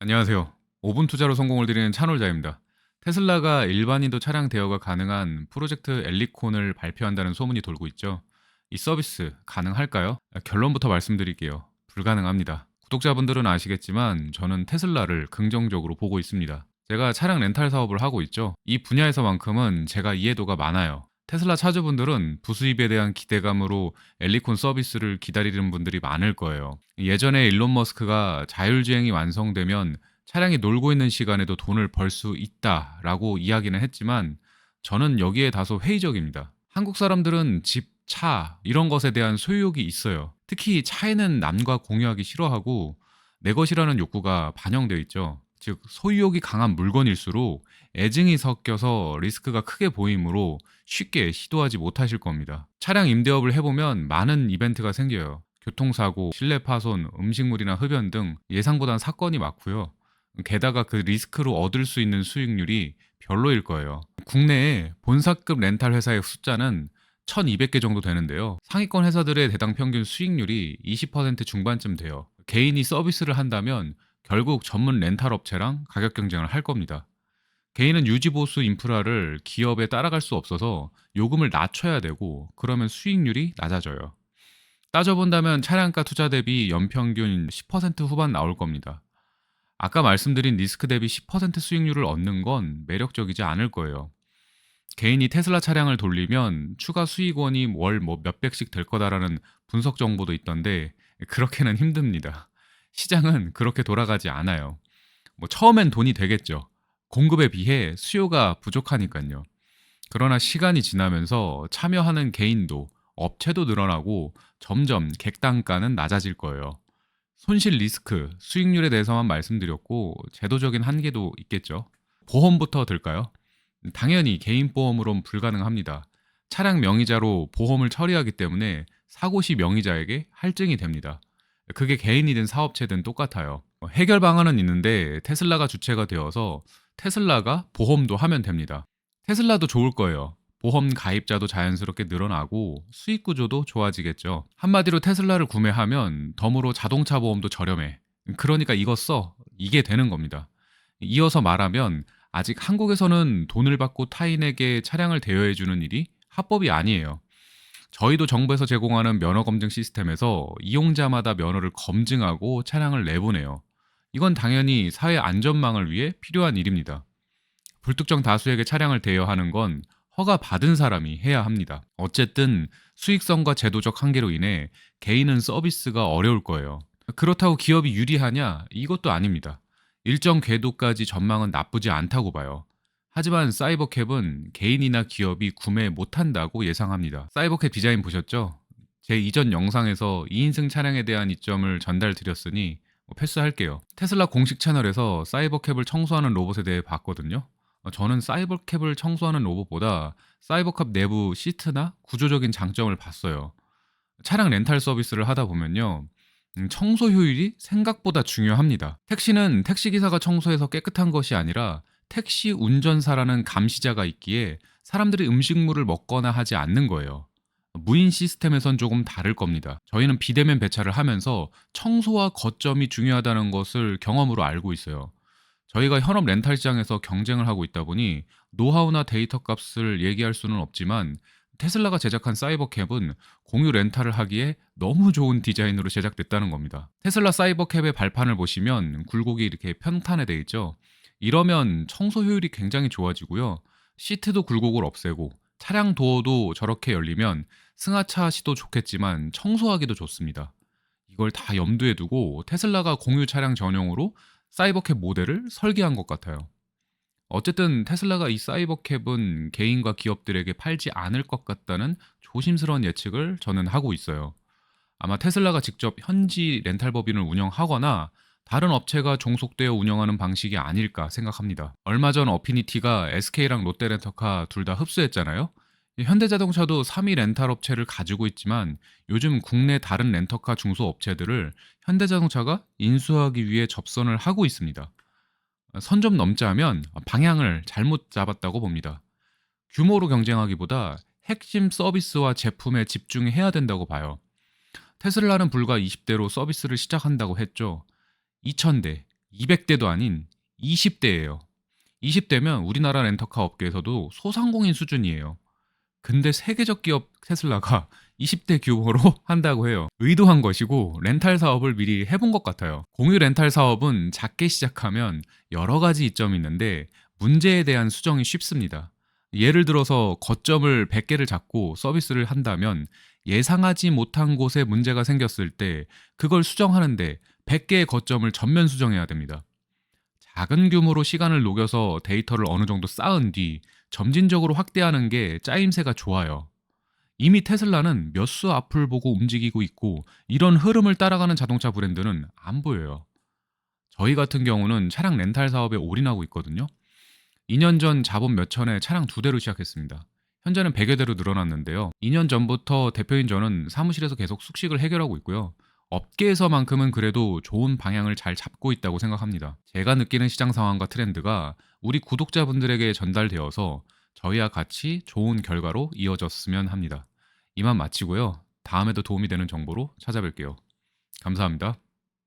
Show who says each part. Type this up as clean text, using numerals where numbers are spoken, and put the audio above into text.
Speaker 1: 안녕하세요. 5분 투자로 성공을 드리는 차놀자입니다. 테슬라가 일반인도 차량 대여가 가능한 프로젝트 엘리콘을 발표한다는 소문이 돌고 있죠. 이 서비스 가능할까요? 결론부터 말씀드릴게요. 불가능합니다. 구독자분들은 아시겠지만 저는 테슬라를 긍정적으로 보고 있습니다. 제가 차량 렌탈 사업을 하고 있죠. 이 분야에서만큼은 제가 이해도가 많아요. 테슬라 차주분들은 부수입에 대한 기대감으로 엘리콘 서비스를 기다리는 분들이 많을 거예요. 예전에 일론 머스크가 자율주행이 완성되면 차량이 놀고 있는 시간에도 돈을 벌 수 있다라고 이야기는 했지만 저는 여기에 다소 회의적입니다. 한국 사람들은 집, 차 이런 것에 대한 소유욕이 있어요. 특히 차에는 남과 공유하기 싫어하고 내 것이라는 욕구가 반영되어 있죠. 즉 소유욕이 강한 물건일수록 애증이 섞여서 리스크가 크게 보이므로 쉽게 시도하지 못하실 겁니다. 차량 임대업을 해보면 많은 이벤트가 생겨요. 교통사고, 실내 파손, 음식물이나 흡연 등 예상보단 사건이 많고요. 게다가 그 리스크로 얻을 수 있는 수익률이 별로일 거예요. 국내에 본사급 렌탈 회사의 숫자는 1200개 정도 되는데요. 상위권 회사들의 대당 평균 수익률이 20% 중반쯤 돼요. 개인이 서비스를 한다면 결국 전문 렌탈 업체랑 가격 경쟁을 할 겁니다. 개인은 유지보수 인프라를 기업에 따라갈 수 없어서 요금을 낮춰야 되고 그러면 수익률이 낮아져요. 따져본다면 차량가 투자 대비 연평균 10% 후반 나올 겁니다. 아까 말씀드린 리스크 대비 10% 수익률을 얻는 건 매력적이지 않을 거예요. 개인이 테슬라 차량을 돌리면 추가 수익원이 월 뭐 몇백씩 될 거다라는 분석 정보도 있던데 그렇게는 힘듭니다. 시장은 그렇게 돌아가지 않아요. 뭐 처음엔 돈이 되겠죠. 공급에 비해 수요가 부족하니까요. 그러나 시간이 지나면서 참여하는 개인도 업체도 늘어나고 점점 객단가는 낮아질 거예요. 손실 리스크, 수익률에 대해서만 말씀드렸고 제도적인 한계도 있겠죠. 보험부터 들까요? 당연히 개인 보험으론 불가능합니다. 차량 명의자로 보험을 처리하기 때문에 사고 시 명의자에게 할증이 됩니다. 그게 개인이든 사업체든 똑같아요. 해결 방안은 있는데 테슬라가 주체가 되어서 테슬라가 보험도 하면 됩니다. 테슬라도 좋을 거예요. 보험 가입자도 자연스럽게 늘어나고 수익 구조도 좋아지겠죠. 한마디로 테슬라를 구매하면 덤으로 자동차 보험도 저렴해. 그러니까 이거 써. 이게 되는 겁니다. 이어서 말하면 아직 한국에서는 돈을 받고 타인에게 차량을 대여해주는 일이 합법이 아니에요. 저희도 정부에서 제공하는 면허 검증 시스템에서 이용자마다 면허를 검증하고 차량을 내보내요. 이건 당연히 사회 안전망을 위해 필요한 일입니다. 불특정 다수에게 차량을 대여하는 건 허가 받은 사람이 해야 합니다. 어쨌든 수익성과 제도적 한계로 인해 개인은 서비스가 어려울 거예요. 그렇다고 기업이 유리하냐? 이것도 아닙니다. 일정 궤도까지 전망은 나쁘지 않다고 봐요. 하지만 사이버캡은 개인이나 기업이 구매 못한다고 예상합니다. 사이버캡 디자인 보셨죠? 제 이전 영상에서 2인승 차량에 대한 이점을 전달드렸으니 패스할게요. 테슬라 공식 채널에서 사이버캡을 청소하는 로봇에 대해 봤거든요. 저는 사이버캡을 청소하는 로봇보다 사이버캡 내부 시트나 구조적인 장점을 봤어요. 차량 렌탈 서비스를 하다 보면요. 청소 효율이 생각보다 중요합니다. 택시는 택시기사가 청소해서 깨끗한 것이 아니라 택시 운전사라는 감시자가 있기에 사람들이 음식물을 먹거나 하지 않는 거예요. 무인 시스템에선 조금 다를 겁니다. 저희는 비대면 배차를 하면서 청소와 거점이 중요하다는 것을 경험으로 알고 있어요. 저희가 현업 렌탈 시장에서 경쟁을 하고 있다 보니 노하우나 데이터 값을 얘기할 수는 없지만 테슬라가 제작한 사이버캡은 공유 렌탈을 하기에 너무 좋은 디자인으로 제작됐다는 겁니다. 테슬라 사이버캡의 발판을 보시면 굴곡이 이렇게 평탄에 돼 있죠. 이러면 청소 효율이 굉장히 좋아지고요. 시트도 굴곡을 없애고 차량 도어도 저렇게 열리면 승하차 시도 좋겠지만 청소하기도 좋습니다. 이걸 다 염두에 두고 테슬라가 공유 차량 전용으로 사이버캡 모델을 설계한 것 같아요. 어쨌든 테슬라가 이 사이버캡은 개인과 기업들에게 팔지 않을 것 같다는 조심스러운 예측을 저는 하고 있어요. 아마 테슬라가 직접 현지 렌탈 법인을 운영하거나 다른 업체가 종속되어 운영하는 방식이 아닐까 생각합니다. 얼마 전 어피니티가 SK랑 롯데렌터카 둘 다 흡수했잖아요. 이 현대자동차도 3위 렌탈 업체를 가지고 있지만 요즘 국내 다른 렌터카 중소업체들을 현대자동차가 인수하기 위해 접선을 하고 있습니다. 선 좀 넘자면 방향을 잘못 잡았다고 봅니다. 규모로 경쟁하기보다 핵심 서비스와 제품에 집중해야 된다고 봐요. 테슬라는 불과 20대로 서비스를 시작한다고 했죠. 2000대, 200대도 아닌 20대예요. 20대면 우리나라 렌터카 업계에서도 소상공인 수준이에요. 근데 세계적 기업 테슬라가 20대 규모로 한다고 해요. 의도한 것이고 렌탈 사업을 미리 해본 것 같아요. 공유 렌탈 사업은 작게 시작하면 여러 가지 이점이 있는데 문제에 대한 수정이 쉽습니다. 예를 들어서 거점을 100개를 잡고 서비스를 한다면 예상하지 못한 곳에 문제가 생겼을 때 그걸 수정하는데 100개의 거점을 전면 수정해야 됩니다. 작은 규모로 시간을 녹여서 데이터를 어느 정도 쌓은 뒤 점진적으로 확대하는 게 짜임새가 좋아요. 이미 테슬라는 몇 수 앞을 보고 움직이고 있고 이런 흐름을 따라가는 자동차 브랜드는 안 보여요. 저희 같은 경우는 차량 렌탈 사업에 올인하고 있거든요. 2년 전 자본 몇 천에 차량 2대로 시작했습니다. 현재는 100여 대로 늘어났는데요. 2년 전부터 대표인 저는 사무실에서 계속 숙식을 해결하고 있고요. 업계에서만큼은 그래도 좋은 방향을 잘 잡고 있다고 생각합니다. 제가 느끼는 시장 상황과 트렌드가 우리 구독자분들에게 전달되어서 저희와 같이 좋은 결과로 이어졌으면 합니다. 이만 마치고요. 다음에도 도움이 되는 정보로 찾아뵐게요. 감사합니다.